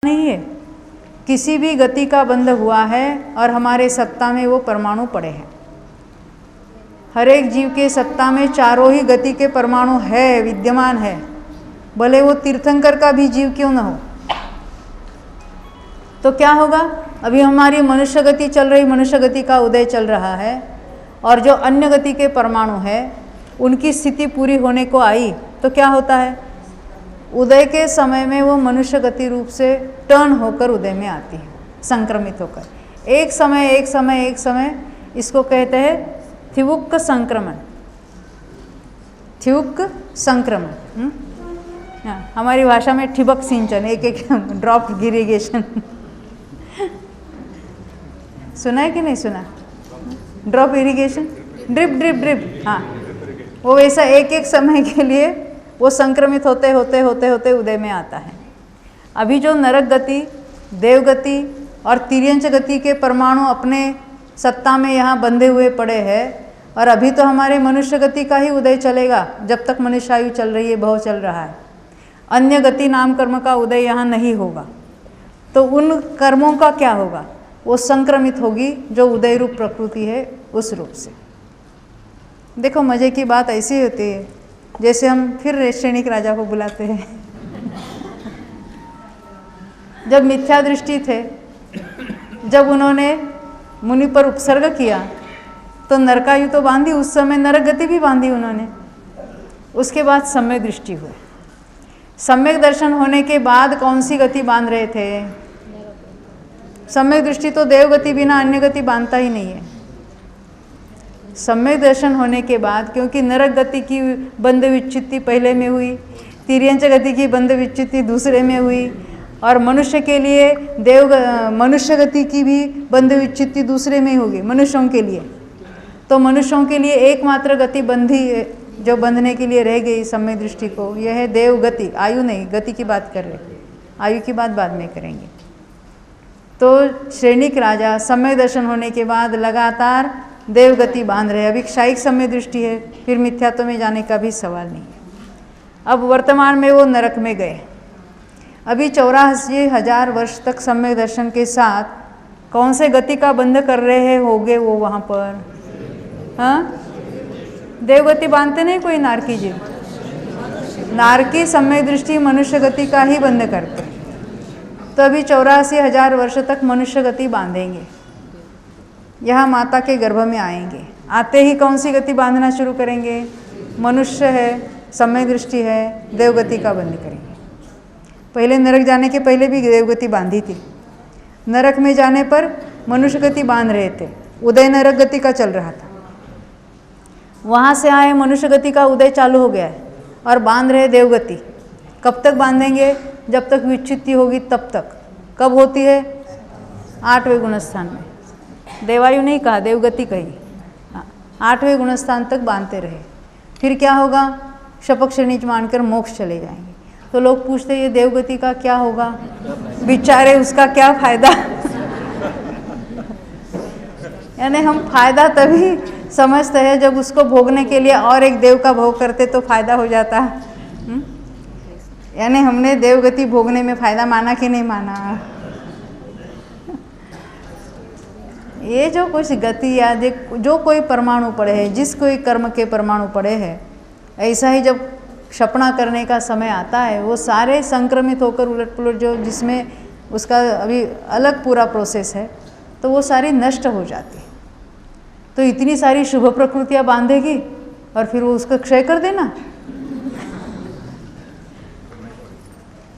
नहीं है, किसी भी गति का बंध हुआ है और हमारे सत्ता में वो परमाणु पड़े हैं। हर एक जीव के सत्ता में चारों ही गति के परमाणु है, विद्यमान है, भले वो तीर्थंकर का भी जीव क्यों न हो। तो क्या होगा, अभी हमारी मनुष्य गति चल रही, मनुष्य गति का उदय चल रहा है, और जो अन्य गति के परमाणु है उनकी स्थिति पूरी होने को आई, तो क्या होता है, उदय के समय में वो मनुष्य गति रूप से टर्न होकर उदय में आती है, संक्रमित होकर। एक समय इसको कहते हैं थिवुक्क संक्रमण। थिवुक्क संक्रमण, हमारी भाषा में ठिबक सिंचन, एक ड्रॉप इरिगेशन सुना है कि नहीं सुना? ड्रॉप इरिगेशन, ड्रिप, हाँ, वो वैसा एक समय के लिए वो संक्रमित होते उदय में आता है। अभी जो नरक गति, देव गति और तिर्यंच गति के परमाणु अपने सत्ता में यहाँ बंधे हुए पड़े हैं, और अभी तो हमारे मनुष्य गति का ही उदय चलेगा जब तक मनुष्य आयु चल रही है, भव चल रहा है। अन्य गति नाम कर्म का उदय यहाँ नहीं होगा, तो उन कर्मों का क्या होगा, वो संक्रमित होगी जो उदय रूप प्रकृति है उस रूप से। देखो मज़े की बात ऐसी होती है, जैसे हम फिर श्रेणिक राजा को बुलाते हैं जब मिथ्या दृष्टि थे, जब उन्होंने मुनि पर उपसर्ग किया तो नरकायु तो बांधी, उस समय नरक गति भी बांधी उन्होंने। उसके बाद सम्यक दृष्टि हुई। सम्यक दर्शन होने के बाद कौन सी गति बांध रहे थे? सम्यक दृष्टि तो देव गति बिना अन्य गति बांधता ही नहीं है। सम्यक दर्शन होने के बाद, क्योंकि नरक गति की बंध विच्छित्ति पहले में हुई, तिर्यंच गति की बंध विच्छित्ति दूसरे में हुई, और मनुष्य के लिए मनुष्य गति की भी बंध विच्छित्ति दूसरे में होगी मनुष्यों के लिए। तो मनुष्यों के लिए एकमात्र गति बंधी जो बंधने के लिए रह गई सम्यक दृष्टि को, यह है देव गति। आयु नहीं, गति की बात कर रहे, आयु की बात बाद में करेंगे। तो श्रेणिक राजा सम्यक दर्शन होने के बाद लगातार देव गति बांध रहे। अभी क्षायिक सम्यक दृष्टि है, फिर मिथ्यात्व में जाने का भी सवाल नहीं है। अब वर्तमान में वो नरक में गए। अभी 84,000 वर्ष तक सम्यक दर्शन के साथ कौन से गति का बंध कर रहे होंगे वो वहाँ पर? हाँ, देवगति बांधते नहीं कोई नारकी जी, नारकी सम्यक दृष्टि मनुष्य गति का ही बंध करते। तो अभी 84,000 वर्ष तक मनुष्य गति बांधेंगे, यहाँ माता के गर्भ में आएंगे। आते ही कौन सी गति बांधना शुरू करेंगे? मनुष्य है, सम्यक दृष्टि है, देवगति का बंध करेंगे। पहले नरक जाने के पहले भी देवगति बांधी थी। नरक में जाने पर मनुष्य गति बांध रहे थे, उदय नरक गति का चल रहा था। वहाँ से आए मनुष्य गति का उदय चालू हो गया है और बांध रहे देवगति। कब तक बांधेंगे? जब तक विच्छित्ति होगी तब तक। कब होती है? 8वें गुणस्थान में। देवायु नहीं कहा, देवगति कही। 8वें गुणस्थान तक बांधते रहे। फिर क्या होगा? शपक श्रेणीच मानकर मोक्ष चले जाएंगे। तो लोग पूछते ये देवगति का क्या होगा? बेचारे उसका क्या फायदा? यानी हम फायदा तभी समझते हैं जब उसको भोगने के लिए और एक देव का भोग करते तो फायदा हो जाता है। यानी हमने देवगति भोगने में फायदा माना कि नहीं माना? ये जो कुछ गति या जो कोई परमाणु पड़े हैं, जिस कोई कर्म के परमाणु पड़े हैं, ऐसा ही जब क्षपणा करने का समय आता है वो सारे संक्रमित होकर उलट पुलट जो जिसमें उसका अभी अलग पूरा प्रोसेस है तो वो सारी नष्ट हो जाती। तो इतनी सारी शुभ प्रकृतियाँ बांधेगी और फिर वो उसका क्षय कर देना।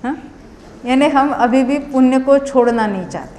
हाँ, यानी हम अभी भी पुण्य को छोड़ना नहीं चाहते।